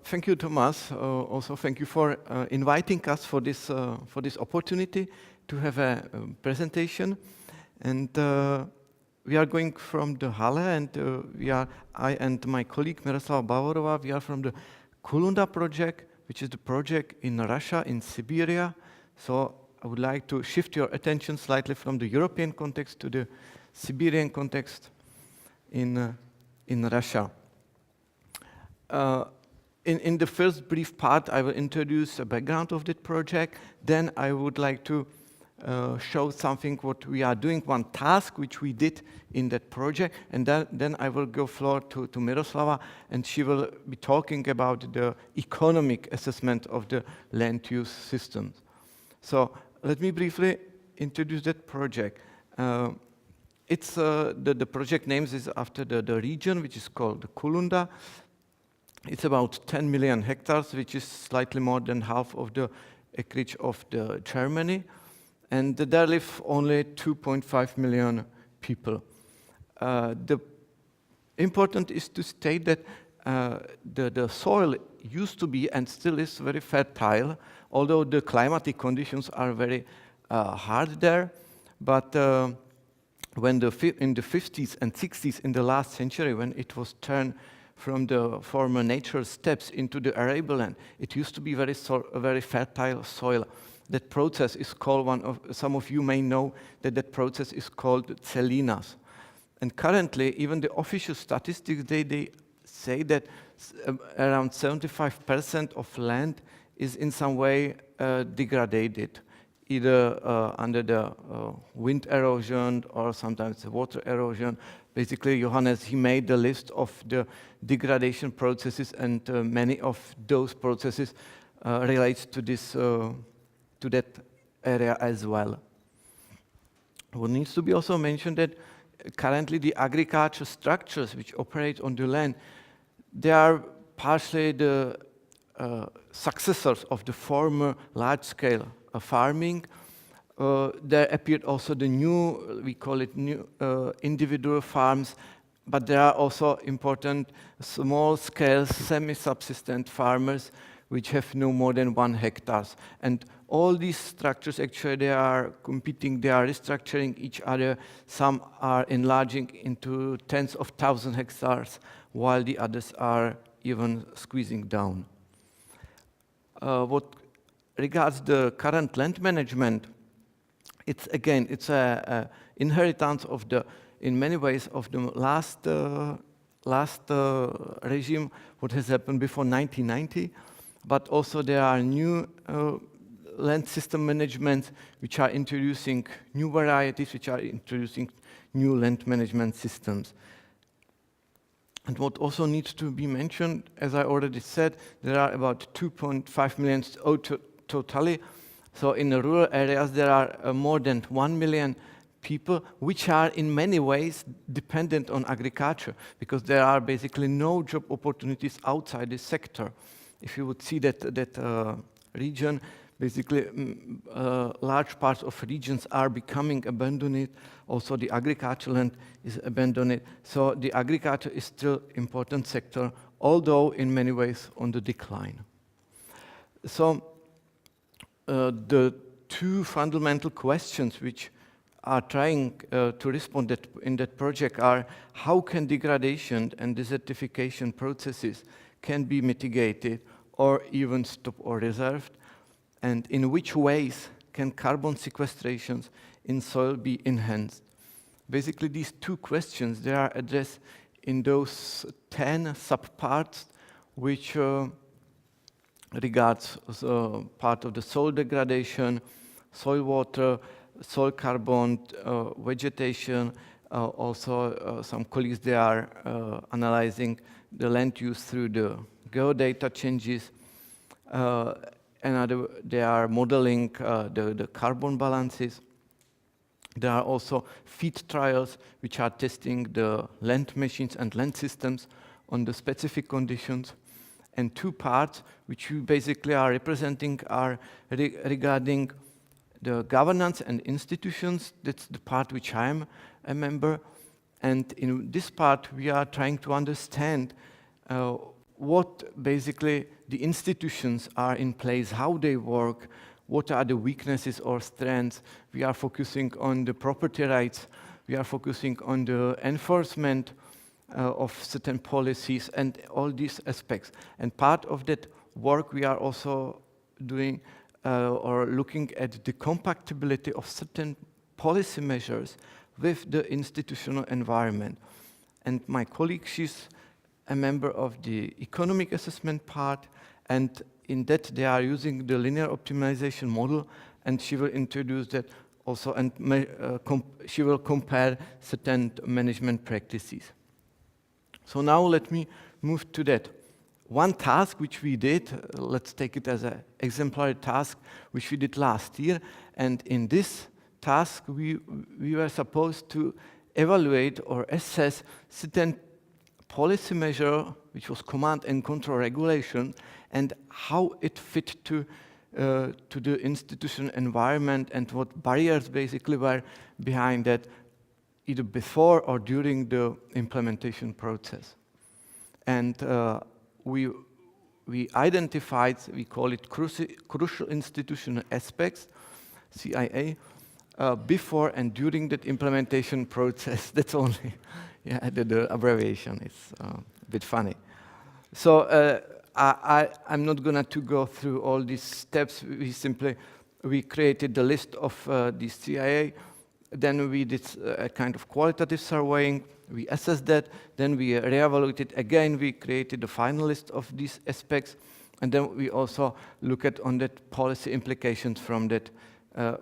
Thank you, Thomas. Also, thank you for inviting us for this opportunity to have a presentation. And we are going from the Halle, and I and my colleague Miroslava Bavorová, we are from the Kulunda project, which is the project in Russia, in Siberia. So I would like to shift your attention slightly from the European context to the Siberian context in Russia. In the first brief part, I will introduce the background of that project. Then I would like to show something what we are doing, one task which we did in that project. And then I will go floor to Miroslava, and she will be talking about the economic assessment of the land use systems. So let me briefly introduce that project. It's the project name is after the region, which is called the Kulunda. It's about 10 million hectares, which is slightly more than half of the acreage of the Germany. And there live only 2.5 million people. The important is to state that the soil used to be and still is very fertile, although the climatic conditions are very hard there. But when in the 50s and 60s in the last century, when it was turned from the former natural steppes into the arable land, it used to be very fertile soil. That process is called some of you may know that process is called Celinas. And currently, even the official statistics, they say that around 75% of land is in some way degraded, either under the wind erosion or sometimes the water erosion. Basically, Johannes, he made the list of the degradation processes, and many of those processes relate to this, to that area as well. What needs to be also mentioned that currently the agriculture structures which operate on the land, they are partially the successors of the former large-scale farming. There appeared also the new, we call it new individual farms, but there are also important small-scale semi-subsistent farmers which have no more than 1 hectare. And all these structures actually, they are competing, they are restructuring each other. Some are enlarging into tens of thousands of hectares, while the others are even squeezing down. What regards the current land management, it's a inheritance of in many ways of the last regime, what has happened before 1990. But also there are new land system managements which are introducing new varieties, which are introducing new land management systems. And what also needs to be mentioned, as I already said, there are about 2.5 million totally. So in the rural areas, there are more than 1 million people, which are in many ways dependent on agriculture, because there are basically no job opportunities outside this sector. If you would see that region, basically large parts of regions are becoming abandoned. Also the agricultural land is abandoned. So the agriculture is still important sector, although in many ways on the decline. So the two fundamental questions which are trying to respond in that project are: how can degradation and desertification processes can be mitigated or even stopped or reserved? And in which ways can carbon sequestrations in soil be enhanced? Basically, these two questions, they are addressed in those 10 subparts, which regards part of the soil degradation, soil water, soil carbon, vegetation. Also, some colleagues, they are analyzing the land use through the geodata changes. They are modeling the carbon balances. There are also feed trials which are testing the land machines and land systems on the specific conditions. And two parts which we basically are representing are regarding the governance and institutions. That's the part which I am a member. And in this part, we are trying to understand what basically the institutions are in place, how they work, what are the weaknesses or strengths. We are focusing on the property rights, we are focusing on the enforcement of certain policies and all these aspects. And part of that work we are also doing or looking at the compatibility of certain policy measures with the institutional environment. And my colleague, she's a member of the economic assessment part, and in that they are using the linear optimization model, and she will introduce that also, and she will compare certain management practices. So now let me move to that. One task which we did, let's take it as an exemplary task, which we did last year, and in this task we were supposed to evaluate or assess certain policy measure, which was command and control regulation, and how it fit to the institutional environment and what barriers basically were behind that, either before or during the implementation process. And we identified, we call it crucial institutional aspects, CIA, before and during that implementation process. That's only, yeah, the abbreviation is a bit funny. So I'm not gonna to go through all these steps. We created the list of the CIA, then we did a kind of qualitative surveying, we assessed that, then we re-evaluated again, we created the final list of these aspects, and then we also look at on that policy implications from that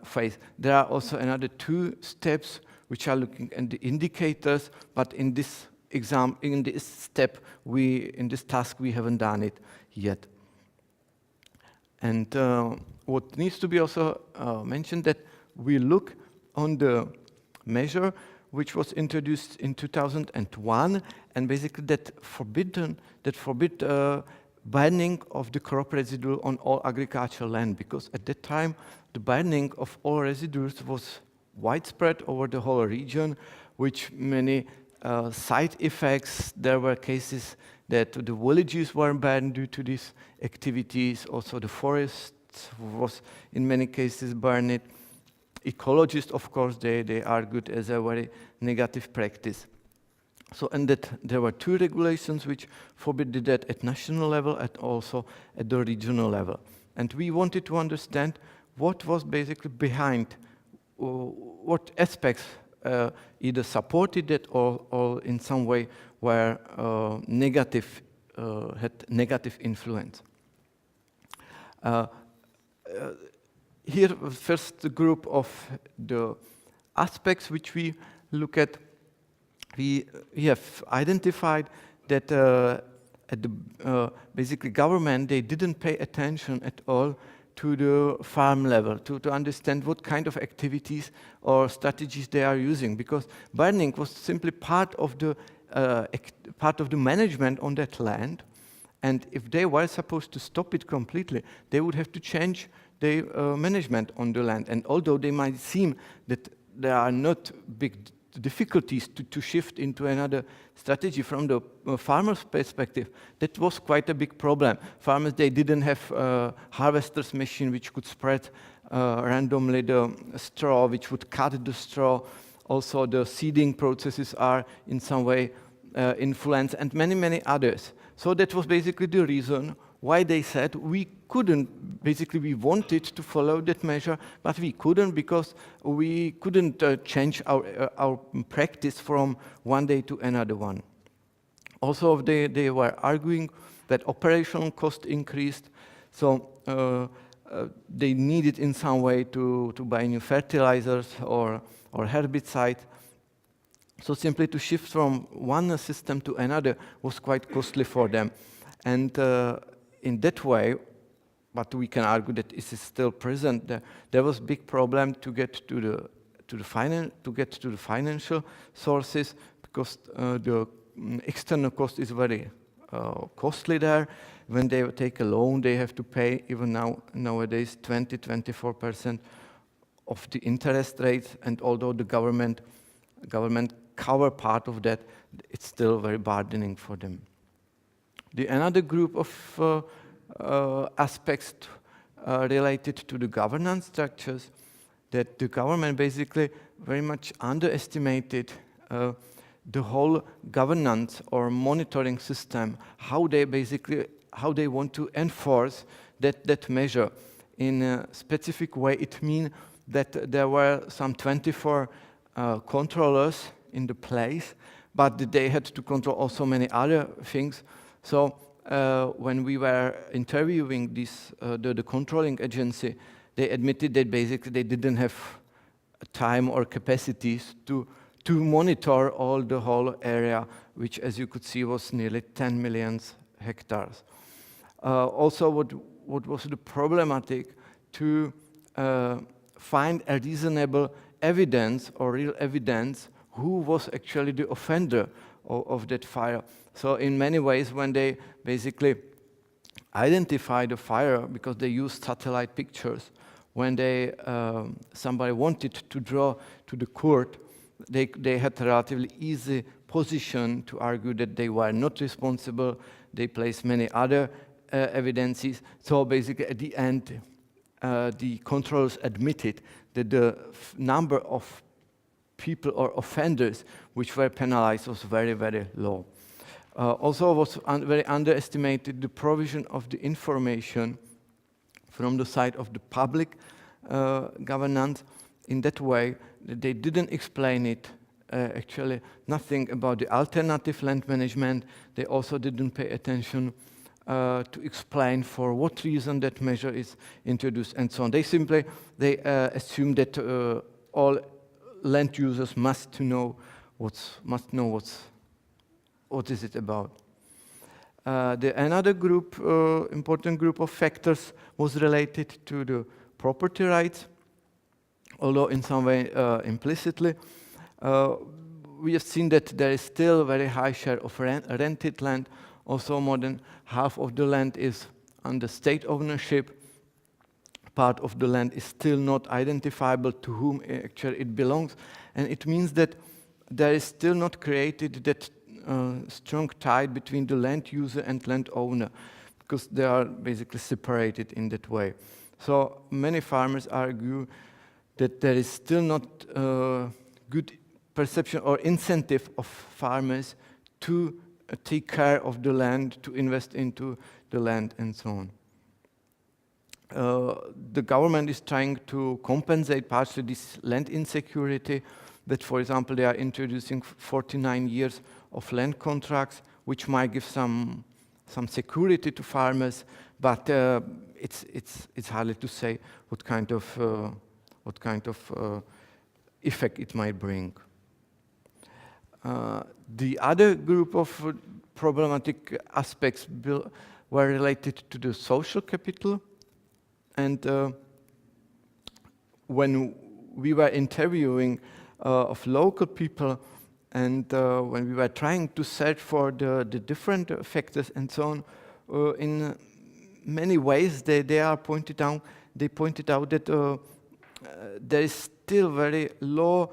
phase. There are also another 2 steps which are looking at the indicators, but in this step, in this task, we haven't done it yet. And what needs to be also mentioned, that we look on the measure which was introduced in 2001, and basically that forbid burning of the crop residue on all agricultural land, because at that time the burning of all residues was widespread over the whole region, which many side effects. There were cases that the villages were burned due to these activities. Also the forests was in many cases burned. Ecologists, of course, they argued as a very negative practice. So, and that there were 2 regulations which forbid that at national level and also at the regional level. And we wanted to understand what was basically behind, what aspects either supported it or in some way were negative, had negative influence. Here, first group of the aspects which we look at, we have identified that at the basically government, they didn't pay attention at all to the farm level, to understand what kind of activities or strategies they are using, because burning was simply part of the management on that land, and if they were supposed to stop it completely, they would have to change the management on the land. And although they might seem that there are not big difficulties to shift into another strategy from the farmer's perspective, that was quite a big problem. Farmers, they didn't have harvesters machine which could spread randomly the straw, which would cut the straw. Also the seeding processes are in some way influenced, and many, many others. So that was basically the reason why they said we couldn't, basically we wanted to follow that measure, but we couldn't because we couldn't change our practice from one day to another one. Also, they were arguing that operational cost increased, so they needed in some way to buy new fertilizers or herbicides. So simply to shift from one system to another was quite costly for them. And in that way, but we can argue that it is still present, there was big problem to get to the financial sources, because the external cost is very costly there. When they take a loan, they have to pay even nowadays 20-24% of the interest rate, and although the government cover part of that, it's still very burdening for them. The another group of aspects related to the governance structures, that the government basically very much underestimated the whole governance or monitoring system, how they want to enforce that measure. In a specific way, it means that there were some 24 controllers in the place, but they had to control also many other things. So when we were interviewing the controlling agency, they admitted that basically they didn't have time or capacities to monitor the whole area, which, as you could see, was nearly 10 million hectares. Also, what was the problematic to find a reasonable evidence or real evidence who was actually the offender of that fire. So in many ways, when they basically identified the fire, because they used satellite pictures, when somebody wanted to draw to the court, they had a relatively easy position to argue that they were not responsible. They placed many other evidences. So basically, at the end, the controllers admitted that the number of people or offenders which were penalized was very, very low. Also was very underestimated the provision of the information from the side of the public governance. In that way, they didn't explain it, actually nothing about the alternative land management. They also didn't pay attention to explain for what reason that measure is introduced and so on. They simply assume that all land users must know what is it about. Another group, important group of factors was related to the property rights, although in some way implicitly. We have seen that there is still a very high share of rented land. Also, more than half of the land is under state ownership. Part of the land is still not identifiable to whom actually it belongs. And it means that there is still not created that strong tie between the land user and land owner, because they are basically separated in that way. So many farmers argue that there is still not good perception or incentive of farmers to take care of the land, to invest into the land, and so on. The government is trying to compensate partially this land insecurity, that, for example, they are introducing 49 years of land contracts, which might give some security to farmers, but it's hardly to say what kind of effect it might bring. The other group of problematic aspects were related to the social capital, and when we were interviewing of local people, and when we were trying to search for the different factors and so on, in many ways they pointed out that there is still very low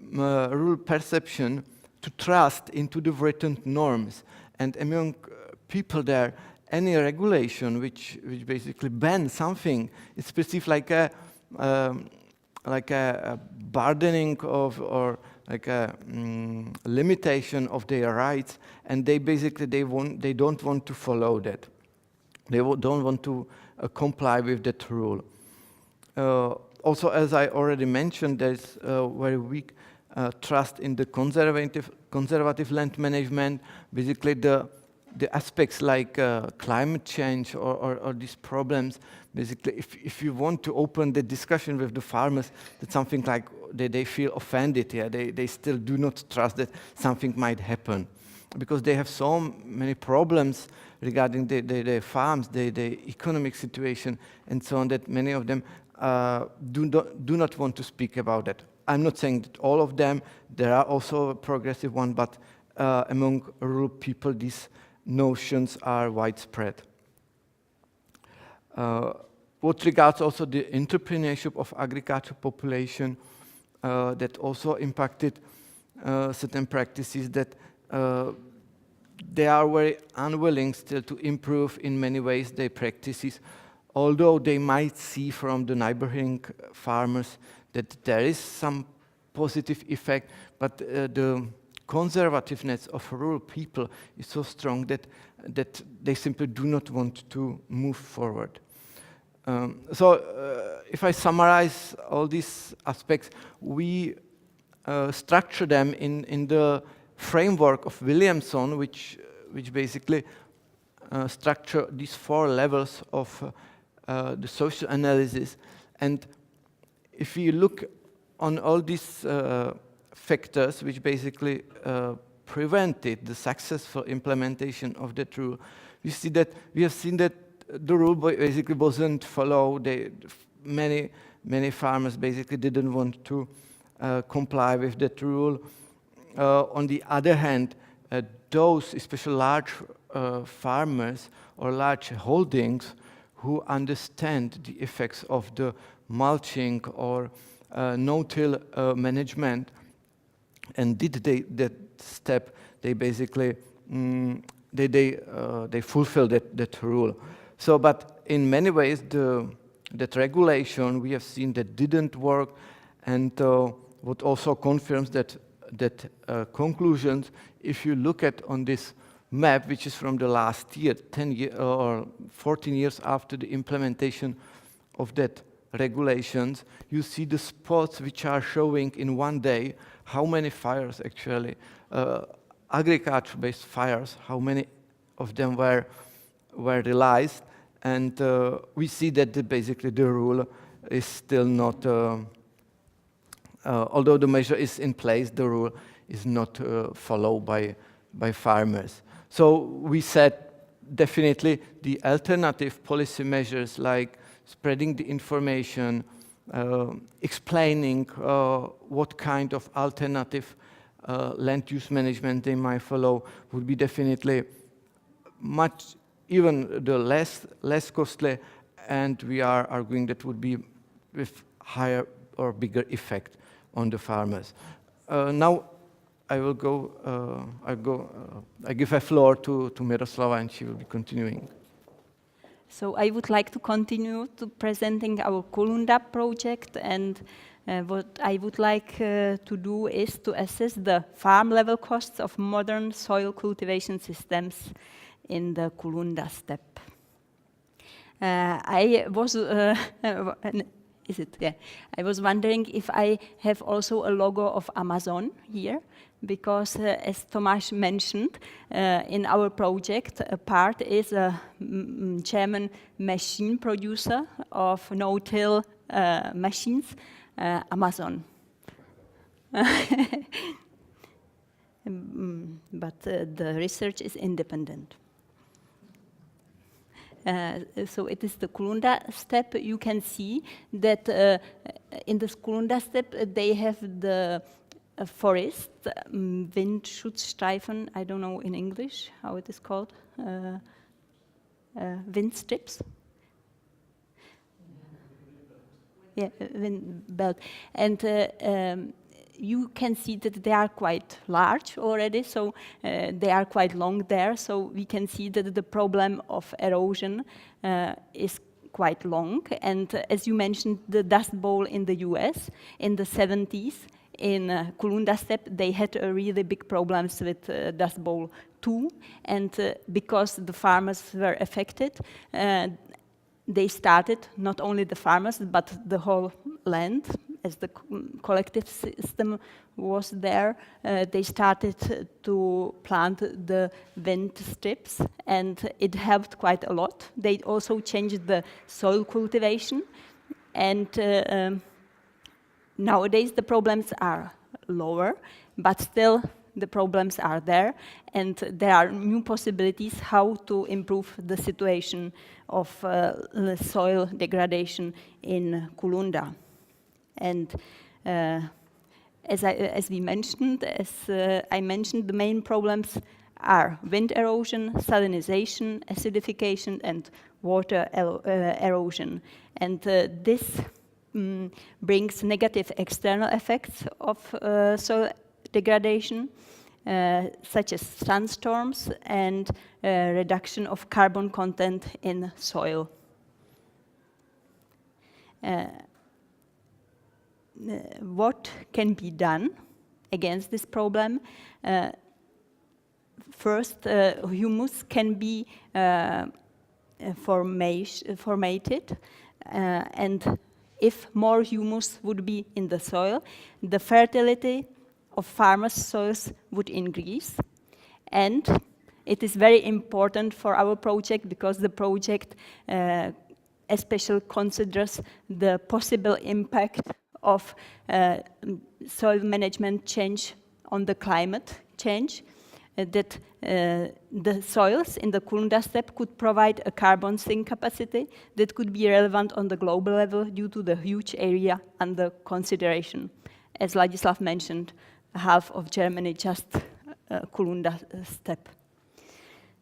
rural perception to trust into the written norms, and among people there, any regulation which basically bans something is perceived like a burdening of, or like a limitation of their rights, and they don't want to follow that. They don't want to comply with that rule. Also, as I already mentioned, there's very weak trust in the conservative land management. Basically, the aspects like climate change or these problems, basically, if you want to open the discussion with the farmers, that's something like they feel offended. Yeah, they still do not trust that something might happen, because they have so many problems regarding their farms, the economic situation, and so on, that many of them do not want to speak about that. I'm not saying that all of them. There are also progressive ones, but among rural people, these notions are widespread. What regards also the entrepreneurship of agriculture population, that also impacted certain practices, that they are very unwilling still to improve in many ways their practices, although they might see from the neighboring farmers that there is some positive effect, but the conservativeness of rural people is so strong that they simply do not want to move forward. If I summarize all these aspects, we structure them in the framework of Williamson, which basically structure these 4 levels of the social analysis. And if you look on all these factors which basically prevented the successful implementation of that rule, we have seen that the rule basically wasn't followed. Many farmers basically didn't want to comply with that rule. On the other hand, those, especially large farmers or large holdings, who understand the effects of the mulching or no-till management, and did that step, they basically they fulfill that rule. But in many ways, that regulation we have seen that didn't work, and what also confirms that conclusions. If you look at on this map, which is from the last year, 10 years or 14 years after the implementation of that regulations, you see the spots which are showing in one day how many fires actually, agriculture-based fires, how many of them were realized, and we see that basically the rule is still not, although the measure is in place, the rule is not followed by farmers. So we said definitely the alternative policy measures like spreading the information, explaining what kind of alternative land use management they might follow would be definitely much, even the less costly, and we are arguing that would be with higher or bigger effect on the farmers. Now I will go, I give a floor to Miroslava, and she will be continuing. So I would like to continue to presenting our Kulunda project, and what I would like to do is to assess the farm level costs of modern soil cultivation systems in the Kulunda steppe. I was wondering if I have also a logo of Amazon here, because as Tomáš mentioned, in our project, a part is a German machine producer of no-till machines, Amazon. But the research is independent. So it is the Kulunda steppe. You can see that in the Kulunda steppe they have the forest, Windschutzstreifen, I don't know in English how it is called, wind strips. Yeah, wind belt. And you can see that they are quite large already, so they are quite long there, so we can see that the problem of erosion is quite long. And as you mentioned, the Dust Bowl in the US in the 70s, in Kulunda steppe, they had really big problems with Dust Bowl too, and because the farmers were affected, they started, not only the farmers, but the whole land, as the collective system was there, they started to plant the wind strips, and it helped quite a lot. They also changed the soil cultivation, and nowadays the problems are lower, but still the problems are there, and there are new possibilities how to improve the situation of soil degradation in Kulunda. And as we mentioned, I mentioned, the main problems are wind erosion, salinization, acidification, and water erosion. And this brings negative external effects of soil degradation. such as sandstorms and reduction of carbon content in soil. What can be done against this problem? First, humus can be formated, and if more humus would be in the soil, the fertility of farmers' soils would increase. And it is very important for our project because the project especially considers the possible impact of soil management change on the climate change, that the soils in the Kulunda steppe could provide a carbon sink capacity that could be relevant on the global level due to the huge area under consideration. As Ladislav mentioned, half of Germany just Kulunda steppe.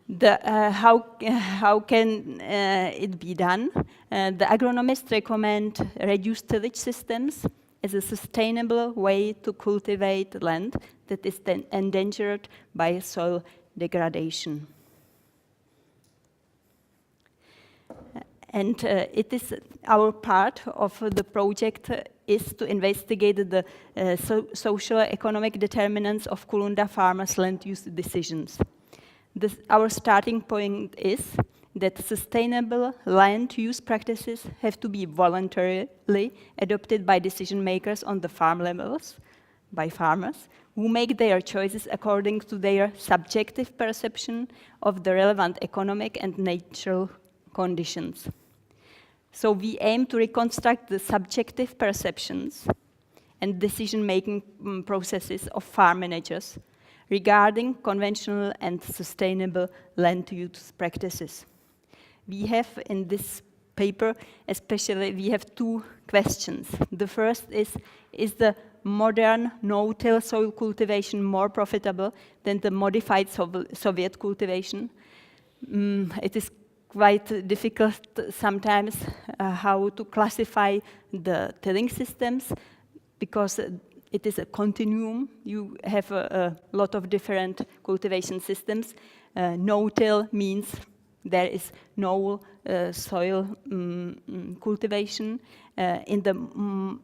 How can it be done? The agronomists recommend reduced tillage systems as a sustainable way to cultivate land that is then endangered by soil degradation. And it is our part of the project is to investigate the social economic determinants of Kulunda farmers' land use decisions. Our starting point is that sustainable land use practices have to be voluntarily adopted by decision makers on the farm levels, by farmers, who make their choices according to their subjective perception of the relevant economic and natural conditions. So we aim to reconstruct the subjective perceptions and decision-making processes of farm managers regarding conventional and sustainable land use practices. We have in this paper, especially, we have two questions. The first is the modern no-till soil cultivation more profitable than the modified Soviet cultivation? It is quite difficult sometimes how to classify the tilling systems because it is a continuum. You have a lot of different cultivation systems. No-till means there is no soil cultivation. In the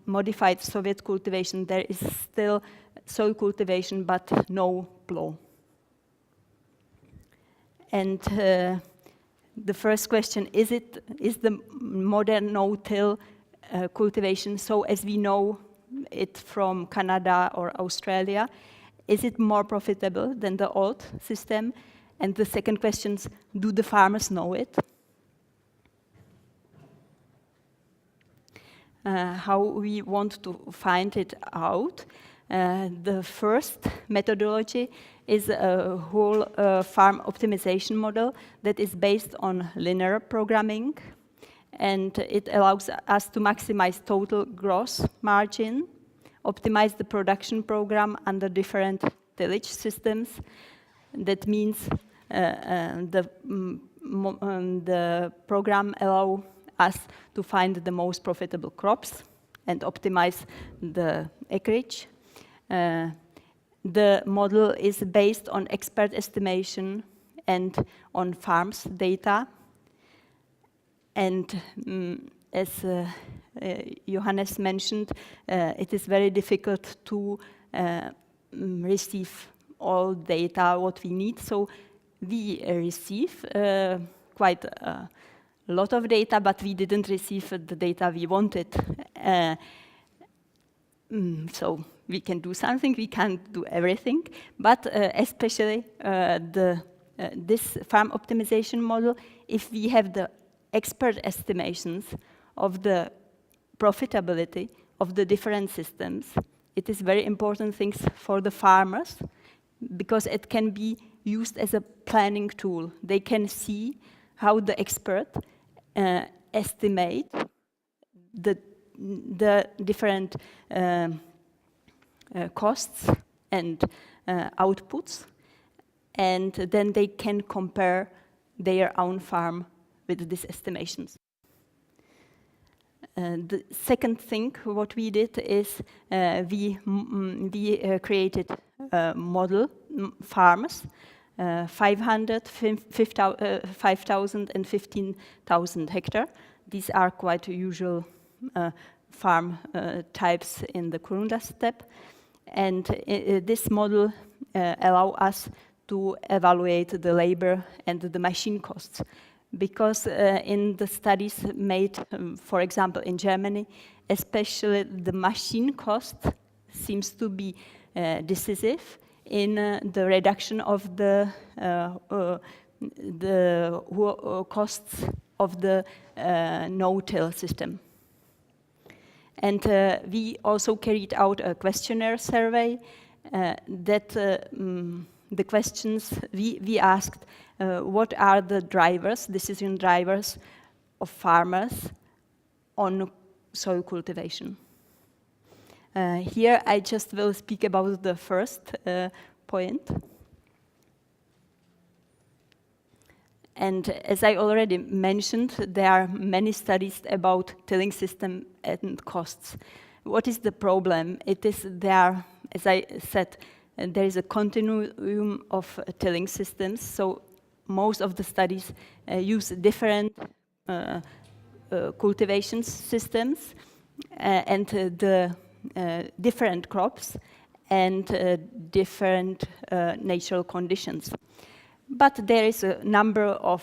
modified Soviet cultivation, there is still soil cultivation, but no plow. And the first question, is the modern no-till cultivation, so as we know it from Canada or Australia, is it more profitable than the old system? And the second question is, do the farmers know it? How we want to find it out? The first methodology is a whole farm optimization model that is based on linear programming, and it allows us to maximize total gross margin, optimize the production program under different tillage systems. That means the program allows us to find the most profitable crops and optimize the acreage. The model is based on expert estimation and on farms data. And as Johannes mentioned, it is very difficult to receive all data what we need. So we receive quite a lot of data, but we didn't receive the data we wanted. So we can do something, we can't do everything, but especially this farm optimization model, if we have the expert estimations of the profitability of the different systems, it is very important things for the farmers because it can be used as a planning tool. They can see how the expert estimate the different costs and outputs, and then they can compare their own farm with these estimations. The second thing what we did is we created a model farms, 500, 5,000 and 15,000 hectares. These are quite usual farm types in the Kurunda steppe. And this model allows us to evaluate the labor and the machine costs. Because in the studies made, for example, in Germany, especially the machine cost seems to be decisive in the reduction of the costs of the no-till system. And we also carried out a questionnaire survey that the questions we asked, what are the drivers, decision drivers of farmers on soil cultivation? Here I just will speak about the first point. And as I already mentioned, there are many studies about tilling system and costs. What is the problem? It is there, as I said, there is a continuum of tilling systems. So most of the studies use different cultivation systems and the different crops and different natural conditions. But there is a number of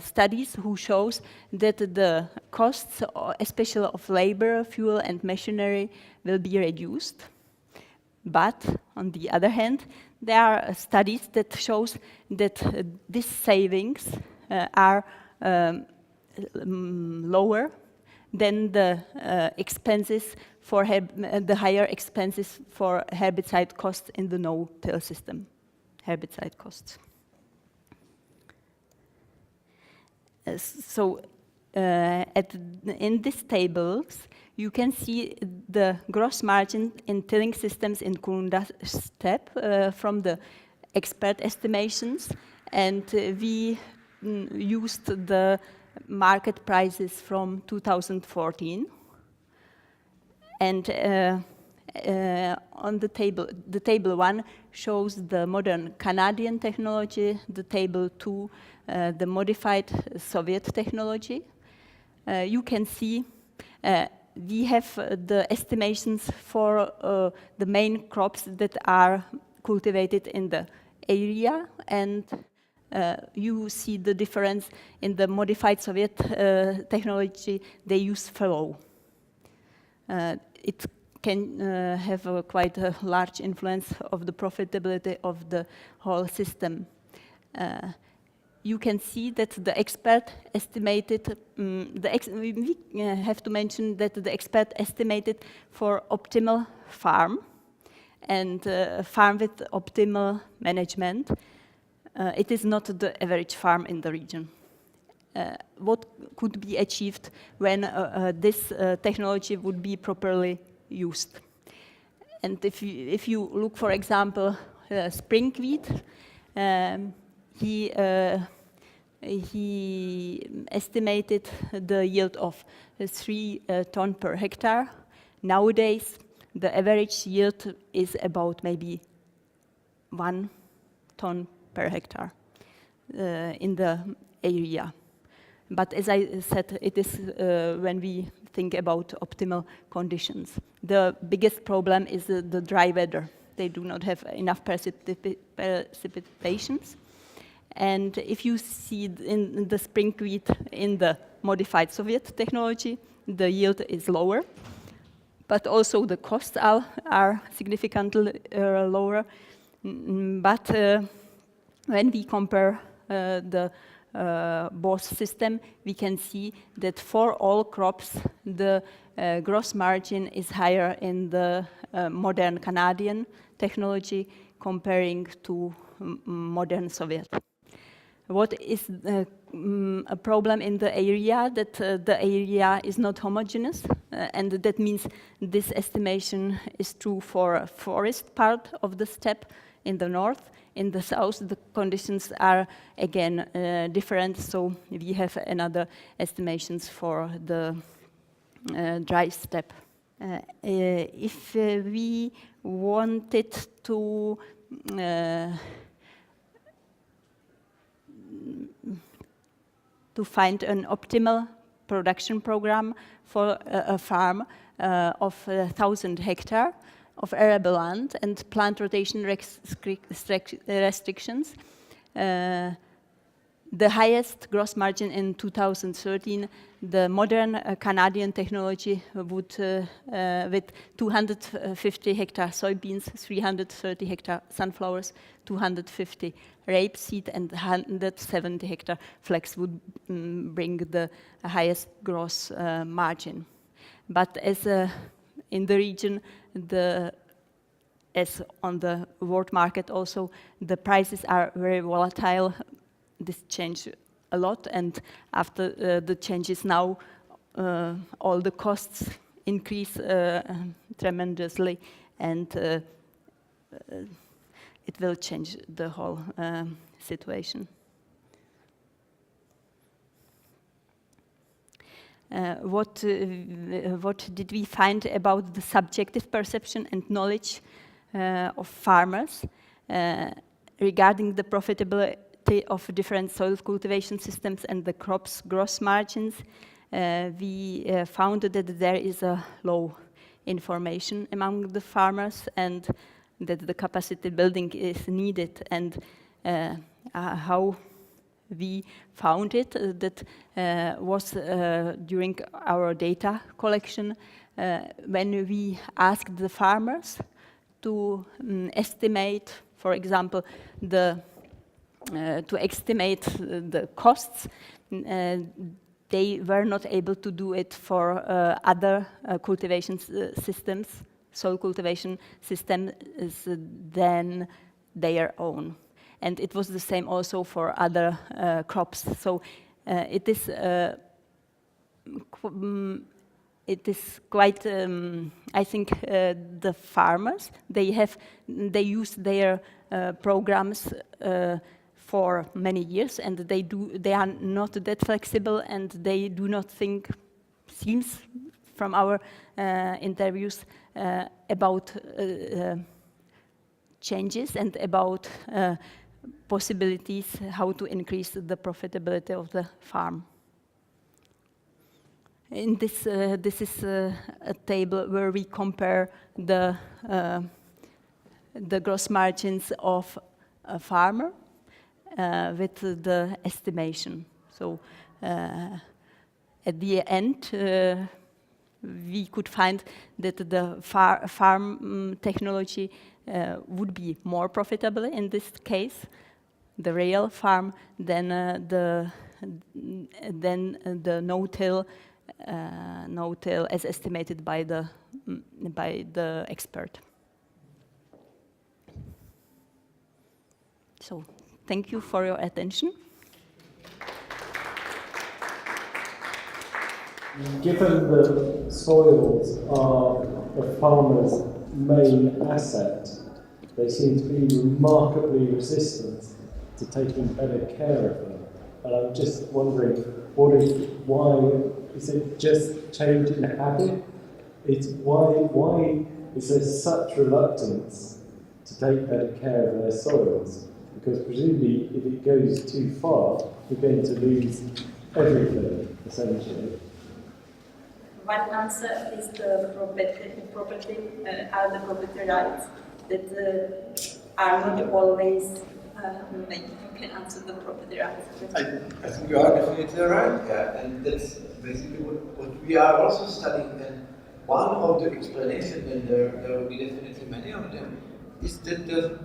studies who shows that the costs, especially of labor, fuel and machinery, will be reduced. But on the other hand, there are studies that shows that these savings are lower than the expenses for the higher expenses for herbicide costs in the no-till system, herbicide costs. So in these tables, you can see the gross margin in tilling systems in Kurunda steppe from the expert estimations, and we used the market prices from 2014. And on the table 1 shows the modern Canadian technology, the table 2 the modified Soviet technology. You can see we have the estimations for the main crops that are cultivated in the area, and you see the difference in the modified Soviet technology. They use fallow. It can have quite a large influence of the profitability of the whole system. You can see that the expert estimated, we have to mention that the expert estimated for optimal farm and farm with optimal management. It is not the average farm in the region. What could be achieved when this technology would be properly used? And if you look, for example, spring wheat, he estimated the yield of 3 tons per hectare. Nowadays, the average yield is about maybe 1 ton per hectare in the area. But as I said, it is when we think about optimal conditions. The biggest problem is the dry weather. They do not have enough precipitations. And if you see in the spring wheat in the modified Soviet technology, the yield is lower, but also the costs are significantly lower. But when we compare the both system, we can see that for all crops, the gross margin is higher in the modern Canadian technology comparing to modern Soviet. What is a problem in the area, that the area is not homogeneous, and that means this estimation is true for a forest part of the steppe in the north. In the south, the conditions are again different, so we have another estimations for the dry steppe If we wanted to find an optimal production program for a farm of 1,000 hectares of arable land and plant rotation restrictions. The highest gross margin in 2013, the modern Canadian technology would, with 250 hectare soybeans, 330 hectare sunflowers, 250 rapeseed, and 170 hectare flax would bring the highest gross margin. But as in the region, as on the world market also, the prices are very volatile. This changed a lot, and after the changes now, all the costs increase tremendously, and it will change the whole situation. What did we find about the subjective perception and knowledge of farmers regarding the profitability of different soil cultivation systems and the crops' gross margins? We found that there is a low information among the farmers and that the capacity building is needed. And how we found it, that was during our data collection, when we asked the farmers to estimate, for example, to estimate the costs. They were not able to do it for other cultivation systems, soil cultivation systems than their own. And it was the same also for other crops. So it is quite, I think the farmers, they use their programs for many years, and they are not that flexible, and they do not think, seems from our interviews, about changes and about possibilities how to increase the profitability of the farm. In this, this is a table where we compare the gross margins of a farmer with the estimation. So at the end, we could find that the farm technology would be more profitable in this case, the real farm, than the no-till as estimated by the expert. So thank you for your attention. Given that soils are the farmer's main asset, they seem to be remarkably resistant to taking better care of them. And I'm just wondering, why is it just change in habit? Why is there such reluctance to take better care of their soils? Because presumably, if it goes too far, you're going to lose everything, essentially. One answer is the property are the property rights that are not always. Maybe you can answer the property rights. I think you are definitely right, yeah, and that's basically what we are also studying. And one of the explanations, and there will be definitely many of them, is that the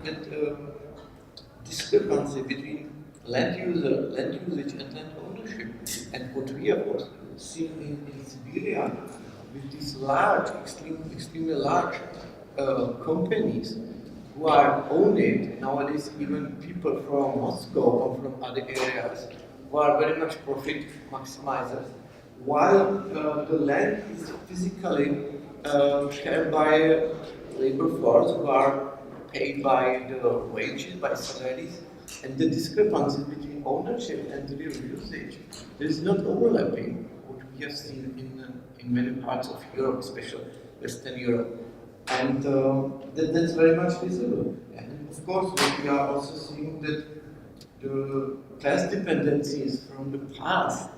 discrepancy between land usage and land ownership. And what we have also seen in Siberia with these large, extremely large companies who are owned it, nowadays even people from Moscow or from other areas who are very much profit maximizers, while the land is physically shared by labor force who are paid by the wages, by salaries, and the discrepancy between ownership and real usage is not overlapping, what we have seen in many parts of Europe, especially. Western Europe. And that's very much visible. And of course, we are also seeing that the class dependencies from the past,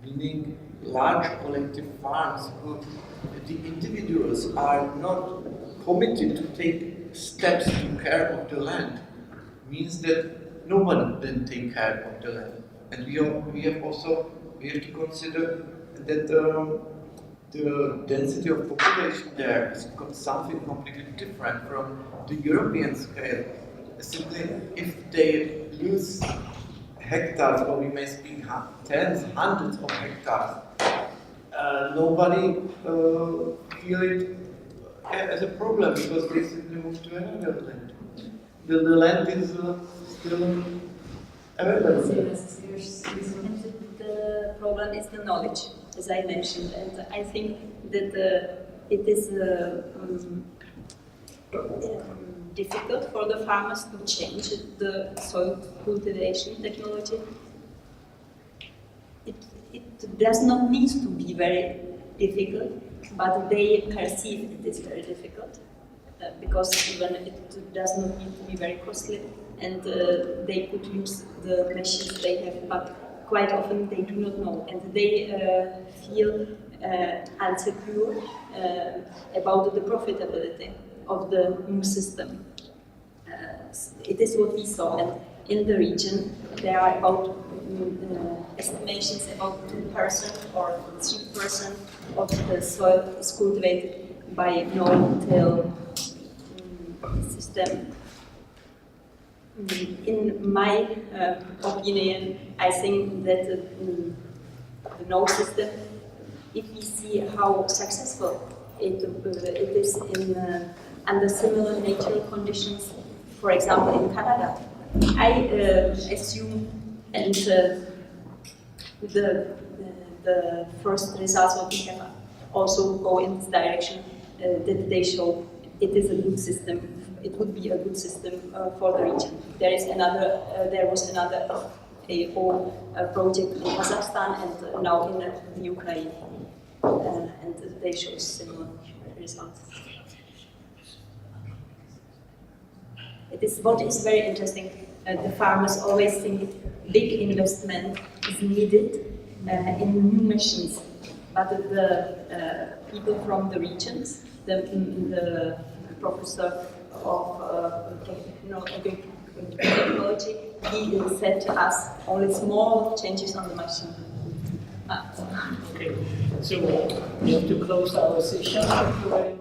meaning large collective farms, where the individuals are not committed to take steps to care of the land, means that no one then take care of the land. And we have to consider that the density of population there is something completely different from the European scale. Simply, if they lose hectares, or we may speak tens, hundreds of hectares, nobody feel it as a problem because they simply move to another land. The land is still available. The problem is the knowledge, as I mentioned, and I think that it is difficult for the farmers to change the soil cultivation technology. It does not need to be very difficult, but they perceive it is very difficult because even it does not need to be very costly, and they could use the machines they have, but quite often they do not know, and they feel insecure about the profitability of the new system. It is what we saw, and in the region there are about estimations about 2% or 3% of the soil is cultivated by no-till system. In my opinion, I think that the no system, if we see how successful it is in under similar natural conditions, for example in Canada, I assume, and the first results what we have also go in this direction, that they show it is a good system. It would be a good system for the region. There was another project in Kazakhstan and now in the Ukraine, and they show similar results. What is very interesting. The farmers always think big investment is needed in new machines, but the people from the regions, the professor of technology, he said to us only small changes on the machine. Okay, so we have to close our session. Thank you very much.